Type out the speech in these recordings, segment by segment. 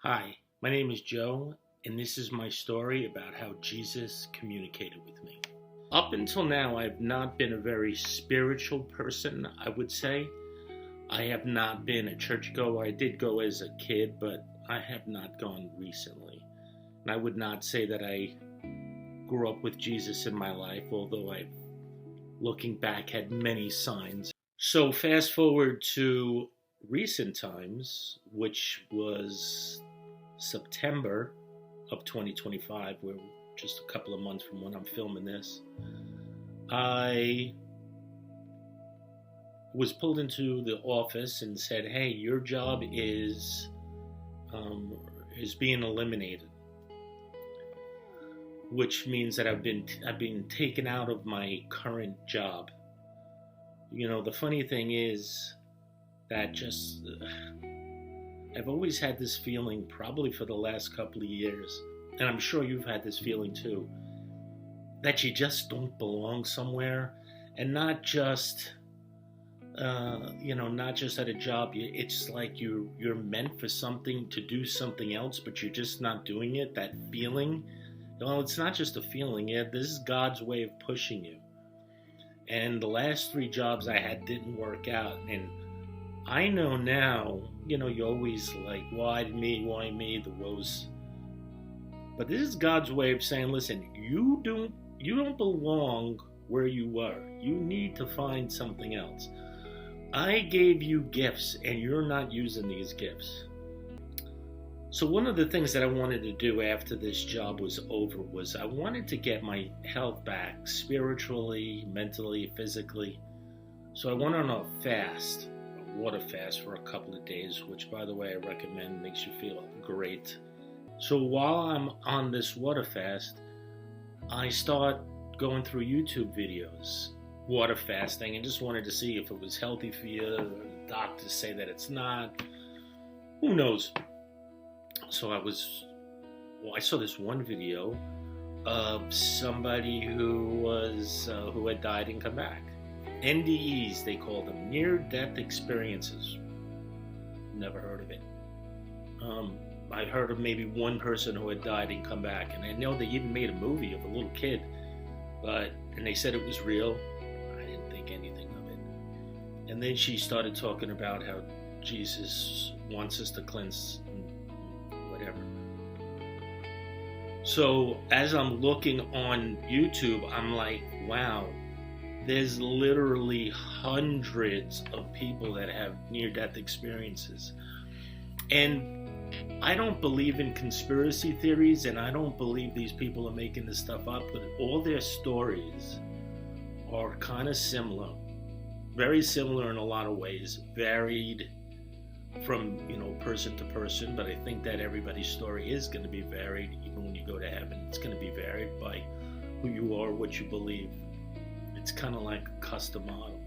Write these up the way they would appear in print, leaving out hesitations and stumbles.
Hi, my name is Joe, and this is my story about how Jesus communicated with me. Up until now, I've not been a very spiritual person, I would say. I have not been a churchgoer. I did go as a kid, but I have not gone recently. And I would not say that I grew up with Jesus in my life, although I've, looking back, had many signs. So, fast forward to recent times, which was September of 2025. We're just a couple of months from when I'm filming this. I was pulled into the office and said, "Hey, your job is being eliminated," which means that I've been taken out of my current job. The funny thing is that I've always had this feeling, probably for the last couple of years, and I'm sure you've had this feeling too, that you just don't belong somewhere, and not just, not just at a job. It's like you're meant for something, to do something else, but you're just not doing it. That feeling, well, it's not just a feeling. Yeah, this is God's way of pushing you. And the last three jobs I had didn't work out, and I know now, you always like, why me, the woes. But this is God's way of saying, listen, you don't belong where you were. You need to find something else. I gave you gifts, and you're not using these gifts. So one of the things that I wanted to do after this job was over was I wanted to get my health back, spiritually, mentally, physically. So I went on a fast. Water fast for a couple of days, which, by the way, I recommend. Makes you feel great. So while I'm on this water fast, I start going through YouTube videos, water fasting, and just wanted to see if it was healthy for you. The doctors say that it's not. Who knows? So I saw this one video of somebody who had died and come back. NDEs, they call them, near-death experiences. Never heard of it. I heard of maybe one person who had died and come back, and I know they even made a movie of a little kid, and they said it was real. I didn't think anything of it. And then she started talking about how Jesus wants us to cleanse and whatever. So as I'm looking on YouTube, I'm like, wow. There's literally hundreds of people that have near-death experiences. And I don't believe in conspiracy theories, and I don't believe these people are making this stuff up, but all their stories are kind of similar. Very similar in a lot of ways, varied from, person to person, but I think that everybody's story is going to be varied. Even when you go to heaven, it's going to be varied by who you are, what you believe. It's kind of like a custom model.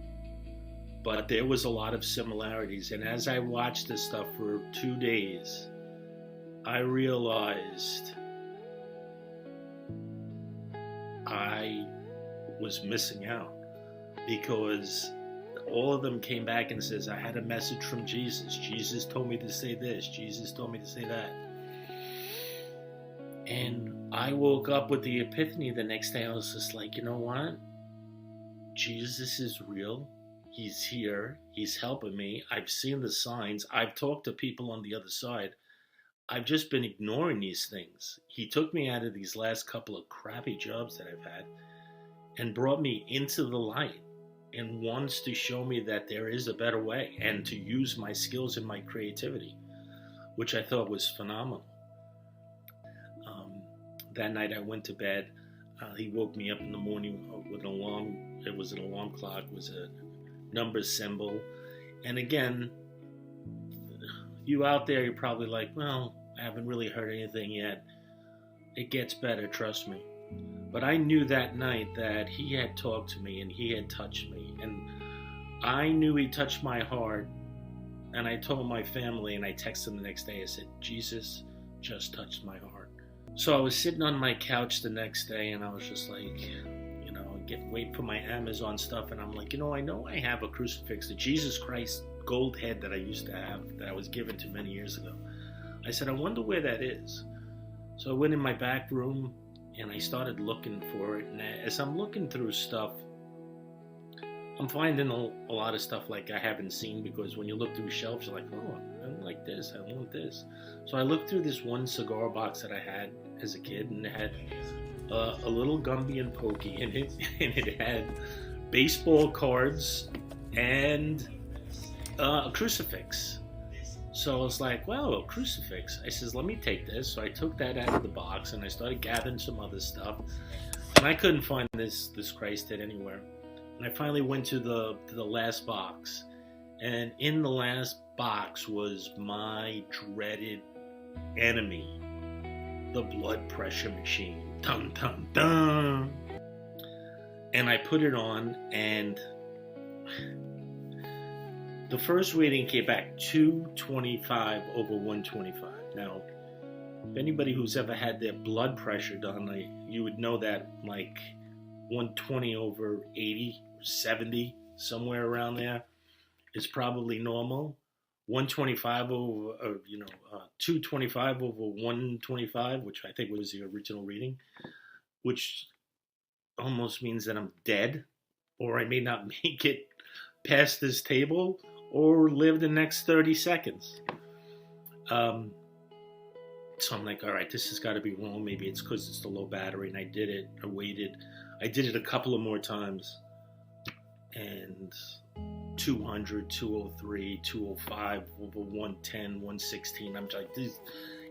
But there was a lot of similarities. And as I watched this stuff for 2 days, I realized I was missing out, because all of them came back and says, I had a message from Jesus. Jesus told me to say this. Jesus told me to say that. And I woke up with the epiphany the next day. I was just like, you know what? Jesus is real. He's here. He's helping me. I've seen the signs. I've talked to people on the other side. I've just been ignoring these things. He took me out of these last couple of crappy jobs that I've had and brought me into the light, and wants to show me that there is a better way, and to use my skills and my creativity, which I thought was phenomenal. That night I went to bed. He woke me up in the morning with an alarm. It was an alarm clock. It was a number symbol. And again, you out there, you're probably like, well, I haven't really heard anything yet. It gets better, trust me. But I knew that night that he had talked to me and he had touched me. And I knew he touched my heart. And I told my family, and I texted them the next day. I said, Jesus just touched my heart. So I was sitting on my couch the next day, and I was just like, wait for my Amazon stuff, and I'm like, I know I have a crucifix, the Jesus Christ gold head that I used to have, that I was given to many years ago. I said, I wonder where that is. So I went in my back room and I started looking for it. And as I'm looking through stuff, I'm finding a lot of stuff like I haven't seen, because when you look through shelves, you're like, oh, I don't like this, I want this. So I looked through this one cigar box that I had as a kid, and it had a little Gumby and Pokey in it, and it had baseball cards and a crucifix. So I was like, well, a crucifix. I says, let me take this. So I took that out of the box and I started gathering some other stuff. And I couldn't find this Christ head anywhere. And I finally went to the last box. And in the last box was my dreaded enemy, the blood pressure machine. Dun, dun, dun. And I put it on, and the first reading came back 225 over 125. Now, if anybody who's ever had their blood pressure done, you would know that like 120 over 80, 70, somewhere around there is probably normal. 125 over, 225 over 125, which I think was the original reading, which almost means that I'm dead, or I may not make it past this table, or live the next 30 seconds. So I'm like, all right, this has got to be wrong. Maybe it's because it's the low battery. And I did it. I waited. I did it a couple of more times. And 200, 203, 205, over 110, 116. I'm like,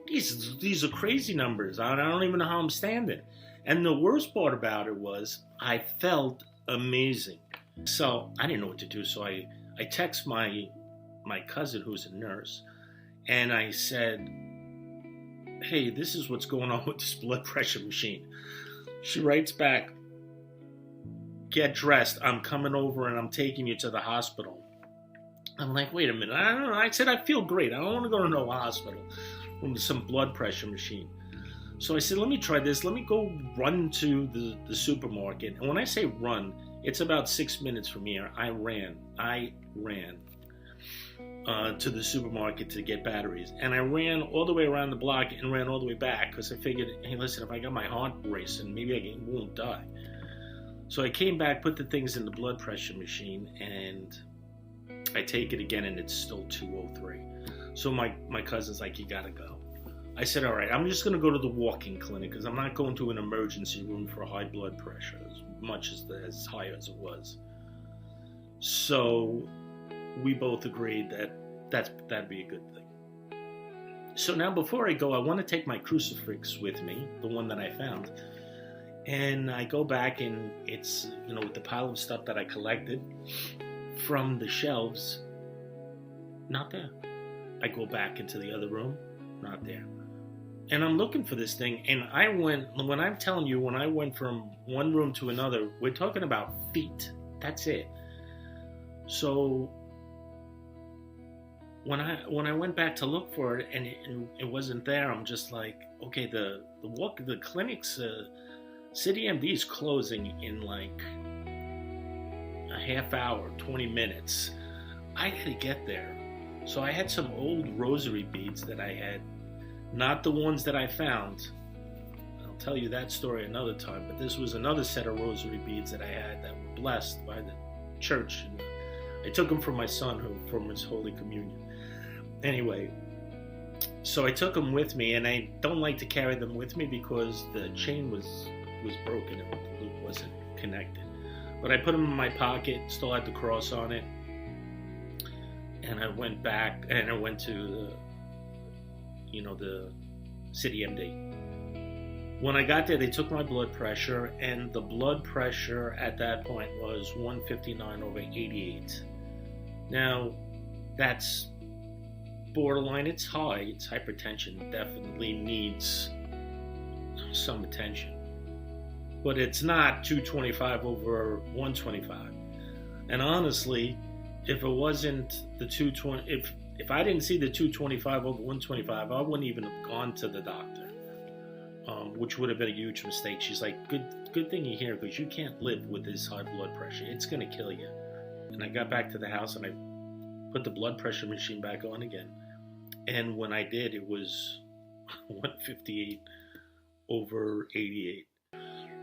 these are crazy numbers. I don't even know how I'm standing. And the worst part about it was I felt amazing. So I didn't know what to do. So I text my cousin, who's a nurse, and I said, hey, this is what's going on with this blood pressure machine. She writes back, get dressed. I'm coming over and I'm taking you to the hospital. I'm like, wait a minute. I don't know. I said, I feel great. I don't want to go to no hospital from some blood pressure machine. So I said, let me try this. Let me go run to the supermarket. And when I say run, it's about 6 minutes from here. I ran to the supermarket to get batteries. And I ran all the way around the block and ran all the way back because I figured, hey, listen, if I got my heart racing, maybe I won't die. So I came back, put the things in the blood pressure machine, and I take it again, and it's still 203. So my cousin's like, you gotta go. I said, all right, I'm just going to go to the walk-in clinic because I'm not going to an emergency room for high blood pressure, as high as it was. So we both agreed that'd be a good thing. So now before I go, I want to take my crucifix with me, the one that I found. And I go back, and it's, with the pile of stuff that I collected from the shelves, not there. I go back into the other room, not there. And I'm looking for this thing, and when I'm telling you, when I went from one room to another, we're talking about feet. That's it. So when I went back to look for it and it wasn't there, I'm just like, okay, the clinic's City MD is closing in like a half hour, 20 minutes. I had to get there. So I had some old rosary beads that I had. Not the ones that I found. I'll tell you that story another time. But this was another set of rosary beads that I had that were blessed by the church. And I took them from my son from his Holy Communion. Anyway, so I took them with me, and I don't like to carry them with me because the chain was broken and the loop wasn't connected. But I put them in my pocket, still had the cross on it. And I went back, and I went to the City MD. When I got there, they took my blood pressure, and the blood pressure at that point was 159 over 88. Now, that's borderline. It's high. It's hypertension. It definitely needs some attention. But it's not 225 over 125. And honestly, if it wasn't the 220, if I didn't see the 225 over 125, I wouldn't even have gone to the doctor, which would have been a huge mistake. She's like, good thing you're here because you can't live with this high blood pressure. It's going to kill you. And I got back to the house and I put the blood pressure machine back on again. And when I did, it was 158 over 88.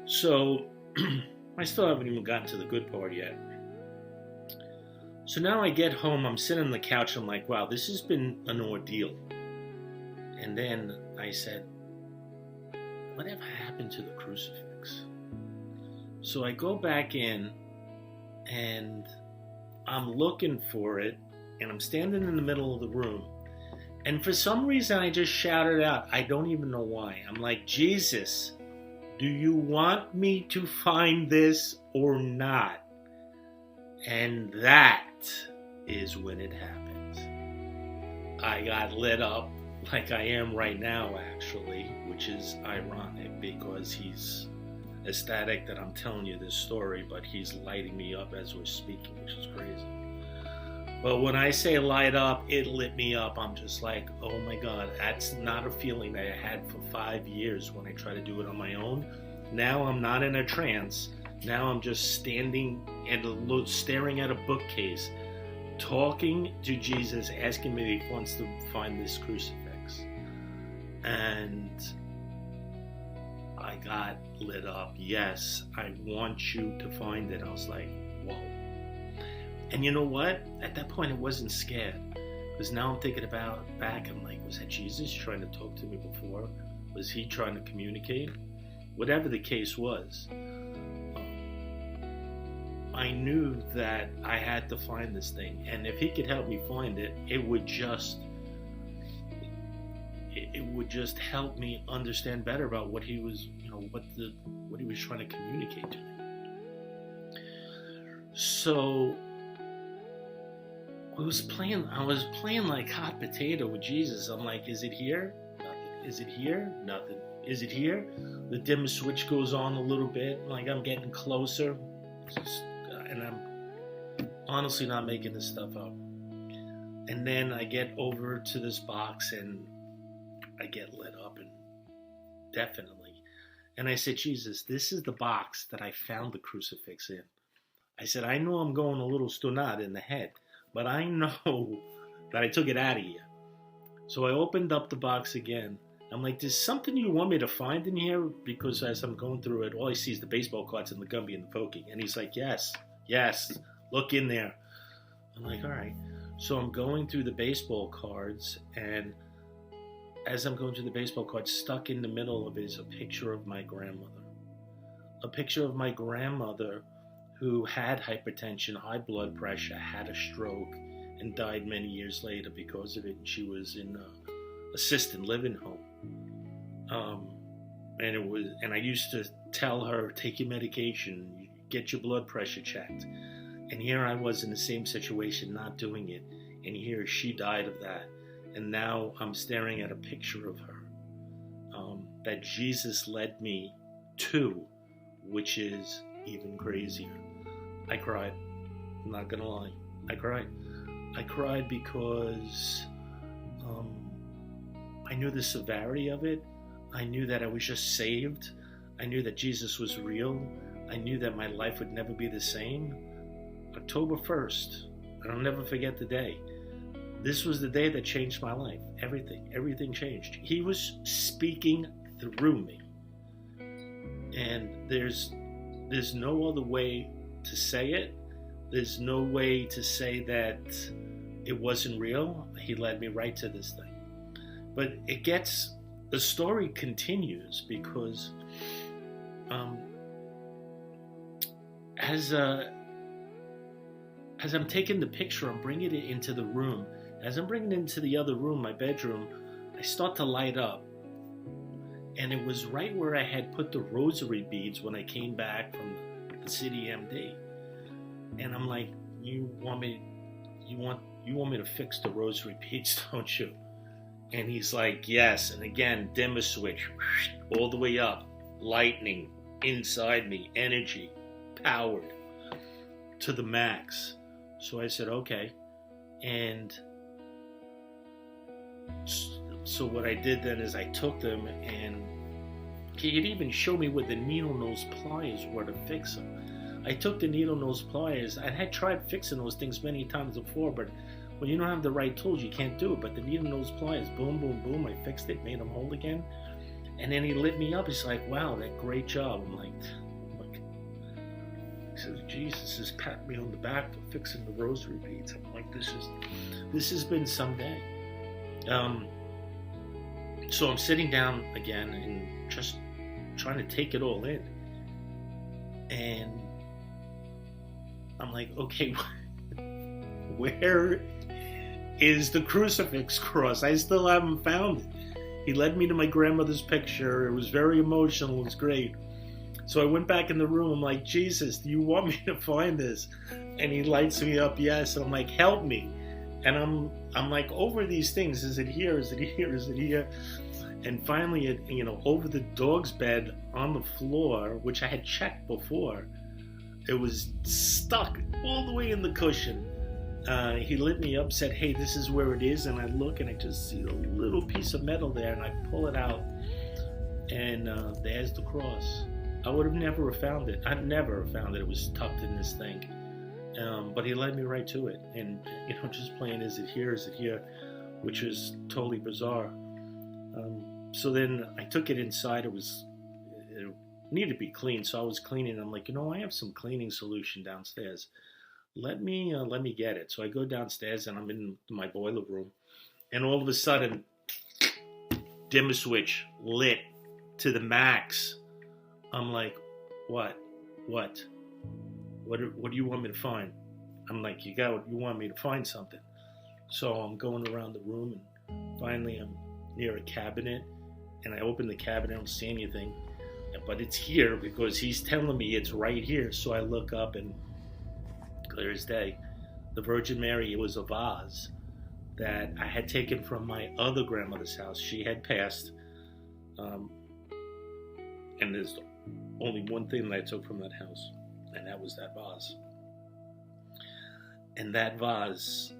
So I still haven't even gotten to the good part yet. So now I get home, I'm sitting on the couch, I'm like, wow, this has been an ordeal. And then I said, whatever happened to the crucifix? So I go back in and I'm looking for it, and I'm standing in the middle of the room. And for some reason, I just shouted out. I don't even know why. I'm like, Jesus, do you want me to find this or not? And that is when it happened. I got lit up like I am right now, actually, which is ironic because he's ecstatic that I'm telling you this story, but he's lighting me up as we're speaking, which is crazy. But when I say light up, it lit me up. I'm just like, oh my God, that's not a feeling that I had for 5 years when I tried to do it on my own. Now I'm not in a trance. Now I'm just standing and staring at a bookcase, talking to Jesus, asking me if he wants to find this crucifix. And I got lit up. Yes, I want you to find it. I was like, whoa. And you know what? At that point, I wasn't scared. Because now I'm thinking about back, I'm like, was that Jesus trying to talk to me before? Was he trying to communicate? Whatever the case was, I knew that I had to find this thing. And if he could help me find it, it would just help me understand better about what he was, what he was trying to communicate to me. So I was playing like hot potato with Jesus. I'm like, is it here? Nothing. Is it here? Nothing. Is it here? The dim switch goes on a little bit. Like I'm getting closer. And I'm honestly not making this stuff up. And then I get over to this box and I get lit up, and definitely. And I said, Jesus, this is the box that I found the crucifix in. I said, I know I'm going a little stonad in the head, but I know that I took it out of here. So I opened up the box again. I'm like, there's something you want me to find in here? Because as I'm going through it, all I see is the baseball cards and the Gumby and the Pokey. And he's like, yes, look in there. I'm like, all right. So I'm going through the baseball cards, and as I'm going through the baseball cards, stuck in the middle of it is a picture of my grandmother. A picture of my grandmother who had hypertension, high blood pressure, had a stroke, and died many years later because of it. And she was in a assisted living home. And I used to tell her, take your medication, get your blood pressure checked. And here I was in the same situation, not doing it. And here she died of that. And now I'm staring at a picture of her that Jesus led me to, which is even crazier. I cried. I'm not going to lie. I cried. I cried because I knew the severity of it. I knew that I was just saved. I knew that Jesus was real. I knew that my life would never be the same. October 1st, and I'll never forget the day. This was the day that changed my life. Everything changed. He was speaking through me. And there's no other way to say it. There's no way to say that it wasn't real. He led me right to this thing. But the story continues because as I'm taking the picture, I'm bringing it into the room. As I'm bringing it into the other room, my bedroom, I start to light up. And it was right where I had put the rosary beads when I came back from the City MD. And I'm like, you want me to fix the rosary beads, don't you? And he's like, yes. And again, dimmer switch, all the way up, lightning inside me, energy, powered to the max. So I said, okay. And so what I did then is I took them, and he could even show me where the needle nose pliers were to fix them. I took the needle nose pliers. I had tried fixing those things many times before, but Well, you don't have the right tools, you can't do it. But then even those pliers, boom, boom, boom, I fixed it, made them whole again. And then he lit me up. He's like, wow, that great job. I'm like, he says, Jesus has patted me on the back for fixing the rosary beads. I'm like, this has been some day. So I'm sitting down again and just trying to take it all in. And I'm like, okay, where is the crucifix cross? I still haven't found it. He led me to my grandmother's picture. It was very emotional. It was great. So I went back in the room. I'm like, Jesus, do you want me to find this? And he lights me up, yes. And I'm like, help me. And I'm like over these things. Is it here? Is it here? Is it here? And finally, over the dog's bed on the floor, which I had checked before, it was stuck all the way in the cushion. He lit me up, said, hey, this is where it is. And I look and I just see a little piece of metal there, and I pull it out. And there's the cross. I would have never found it. I'd never found it. It was tucked in this thing. But he led me right to it. And, just playing, is it here? Is it here? Which was totally bizarre. So then I took it inside. It needed to be cleaned. So I was cleaning. I'm like, I have some cleaning solution downstairs. Let me get it. So I go downstairs and I'm in my boiler room. And all of a sudden, dimmer switch lit to the max. I'm like, what do you want me to find? I'm like, you want me to find something. So I'm going around the room, and finally I'm near a cabinet, and I open the cabinet. I don't see anything, but it's here because he's telling me it's right here. So I look up, and clear as day, the Virgin Mary. It was a vase that I had taken from my other grandmother's house. She had passed, and there's only one thing that I took from that house, and that was that vase. And that vase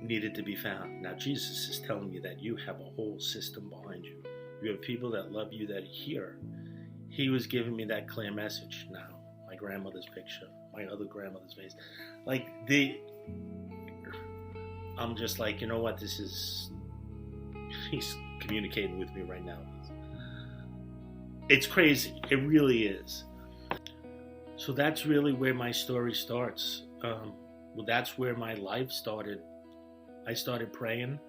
needed to be found. Now Jesus is telling you that you have a whole system behind you. You have people that love you, that are here. He was giving me that clear message. Now, my grandmother's picture, my other grandmother's face. I'm just like, you know what, he's communicating with me right now. It's crazy. It really is. So that's really where my story starts. That's where my life started. I started praying.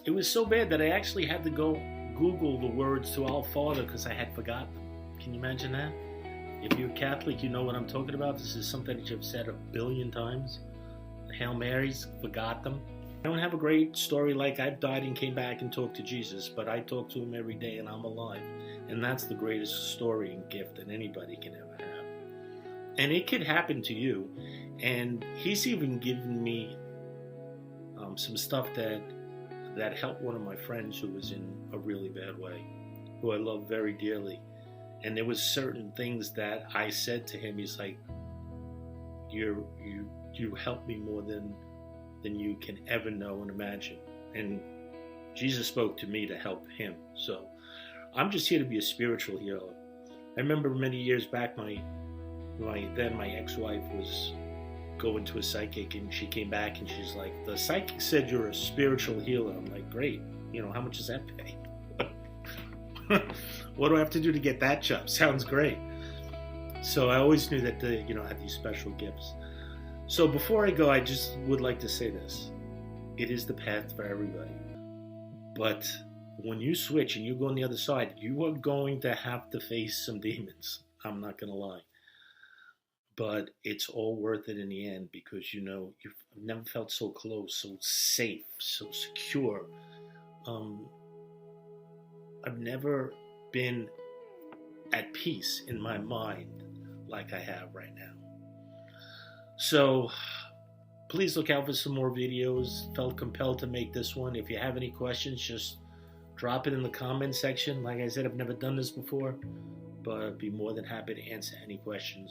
It was so bad that I actually had to go Google the words to Our Father because I had forgotten them. Can you imagine that? If you're Catholic, you know what I'm talking about. This is something that you've said 1 billion times. The Hail Marys, forgot them. I don't have a great story like I've died and came back and talked to Jesus, but I talk to him every day and I'm alive. And that's the greatest story and gift that anybody can ever have. And it could happen to you. And he's even given me some stuff that helped one of my friends who was in a really bad way, who I love very dearly. And there was certain things that I said to him. He's like, you helped me more than you can ever know and imagine. And Jesus spoke to me to help him. So I'm just here to be a spiritual healer. I remember many years back, my ex-wife was going to a psychic, and she came back and she's like, the psychic said you're a spiritual healer. I'm like, great. How much does that pay? What do I have to do to get that job? Sounds great. So I always knew that I had these special gifts. So before I go, I just would like to say this. It is the path for everybody. But when you switch and you go on the other side, you are going to have to face some demons. I'm not going to lie. But it's all worth it in the end because, you've never felt so close, so safe, so secure. I've never been at peace in my mind like I have right now. So please look out for some more videos. Felt compelled to make this one. If you have any questions, just drop it in the comment section. Like I said, I've never done this before, but I'd be more than happy to answer any questions.